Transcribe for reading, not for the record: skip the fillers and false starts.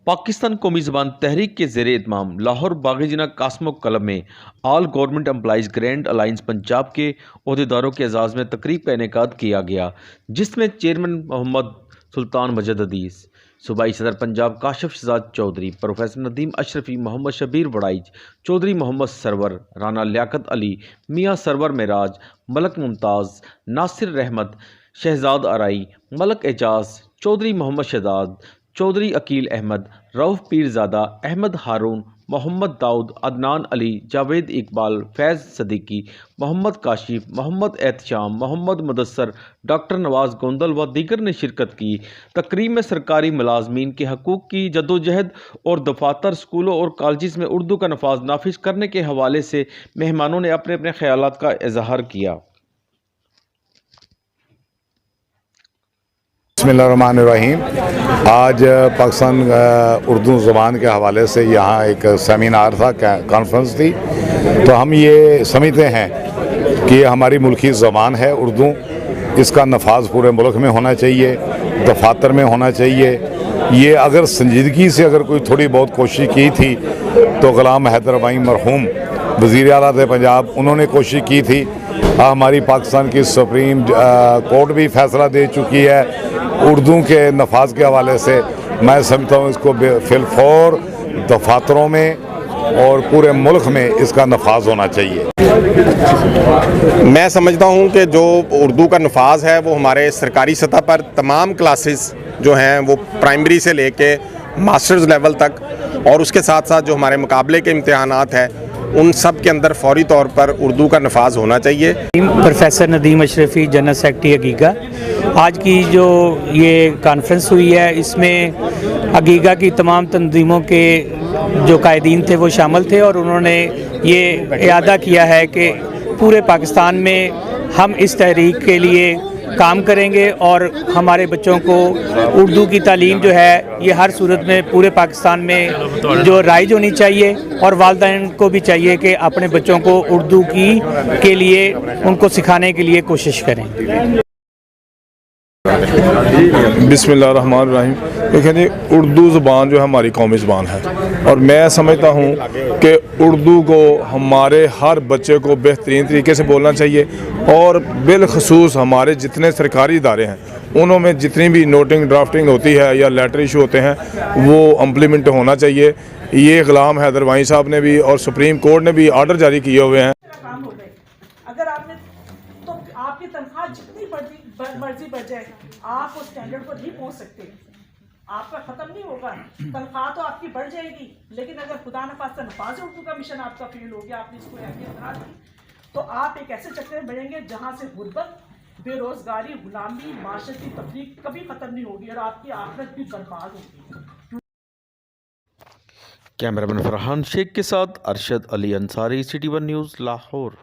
पाकिस्तान कौमी ज़बान तहरीक के ज़ेर एहतमाम लाहौर बाग़-ए-जिन्ना कास्मो क्लब में all government employees grand alliance Punjab के अहदेदारों के एजाज़ में तकरीब का इनेकाद किया गया, जिसमें चेयरमैन मोहम्मद सुल्तान मजद हदीस, सूबाई सदर पंजाब काशिफ शहजाद चौधरी, प्रोफेसर नदीम अशरफी, मोहम्मद शबीर वड़ाइच, चौधरी मोहम्मद सरवर, राना लियाकत अली, मियाँ सरवर मेराज, मलक मुमताज़, नासिर रहमत, शहजाद आराई, मलक एजाज, चौधरी मोहम्मद शहजाद, चौधरी अकील अहमद, रऊफ़ पीरज़ादा, अहमद हारून, मोहम्मद दाऊद, अदनान अली, जावेद इकबाल, फैज़ सदीकी, मोहम्मद काशिफ, मोहम्मद एहतशाम, मोहम्मद मुदस्सर, डॉक्टर नवाज़ गोंदल व दीगर ने शिरकत की। तकरीब में सरकारी मुलाजमीन के हकूक़ की जद्दोजहद और दफातर, स्कूलों और कॉलेज में उर्दू का नाफिज करने के हवाले से मेहमानों ने अपने अपने ख्यालात का इजहार किया। बिस्मिल्लाहिर्रहमानिर्रहीम। आज पाकिस्तान उर्दू ज़बान के हवाले से यहाँ एक सेमिनार था, कॉन्फ्रेंस थी। तो हम ये समझते हैं कि हमारी मुल्की ज़बान है उर्दू, इसका नफाज पूरे मुल्क में होना चाहिए, दफातर में होना चाहिए। ये अगर संजीदगी से अगर कोई थोड़ी बहुत कोशिश की थी तो ग़ुलाम हैदर भाई मरहूम वज़ीर आला थे पंजाब, उन्होंने कोशिश की थी। हमारी पाकिस्तान की सुप्रीम कोर्ट भी फैसला दे चुकी है उर्दू के नफाज के हवाले से। मैं समझता हूँ इसको फिलफौर दफातरों में और पूरे मुल्क में इसका नफाज होना चाहिए। मैं समझता हूँ कि जो उर्दू का नफाज है वो हमारे सरकारी सतह पर तमाम क्लासेस जो हैं वो प्राइमरी से लेके मास्टर्स लेवल तक, और उसके साथ साथ जो हमारे मुकाबले के इम्तिहानात हैं उन सब के अंदर फौरी तौर पर उर्दू का नफाज होना चाहिए। Professor Nadeem Ashrafi, general secretary अगीगा। आज की जो ये कॉन्फ्रेंस हुई है, इसमें अगीगा की तमाम तंजीमों के जो कायदीन थे वो शामिल थे, और उन्होंने ये इरादा किया है कि पूरे पाकिस्तान में हम इस तहरीक के लिए काम करेंगे और हमारे बच्चों को उर्दू की तालीम जो है ये हर सूरत में पूरे पाकिस्तान में जो राइज होनी चाहिए, और वालिदैन को भी चाहिए कि अपने बच्चों को उर्दू के लिए उनको सिखाने के लिए कोशिश करें। बिस्मिल्लाहिर्रहमानिर्रहीम। देखिए जी, उर्दू ज़बान जो है हमारी कौमी ज़बान है, और मैं समझता हूँ कि उर्दू को हमारे हर बच्चे को बेहतरीन तरीके से बोलना चाहिए, और बिलखसूस हमारे जितने सरकारी इदारे हैं उनमें जितनी भी नोटिंग ड्राफ्टिंग होती है या लेटर इशू होते हैं वो इम्प्लीमेंट होना चाहिए। ये ग़ुलाम हैदर भाई साहब ने भी और सुप्रीम कोर्ट ने भी आर्डर जारी किए हुए हैं। अगर आपने तो आपकी तनख्वाह जितनी मर्जी बढ़ जाए, आप उस स्टैंडर्ड पर नहीं पहुंच सकते, आपका खत्म नहीं होगा। तनख्वाह तो आपकी बढ़ जाएगी, लेकिन अगर खुदा न खास्ता नफाज उर्दू का मिशन आपका फेल हो गया, आपने इसको अहमियत बना दी, तो आप एक ऐसे चक्कर में बढ़ेंगे जहां से गुर्बत, बेरोजगारी, गुलामी, माशरती तफरीक कभी खत्म नहीं होगी, और आपकी आखिरत भी बर्बाद होगी। कैमरामैन फरहान शेख के साथ Arshad Ali Ansari, city one news, Lahore.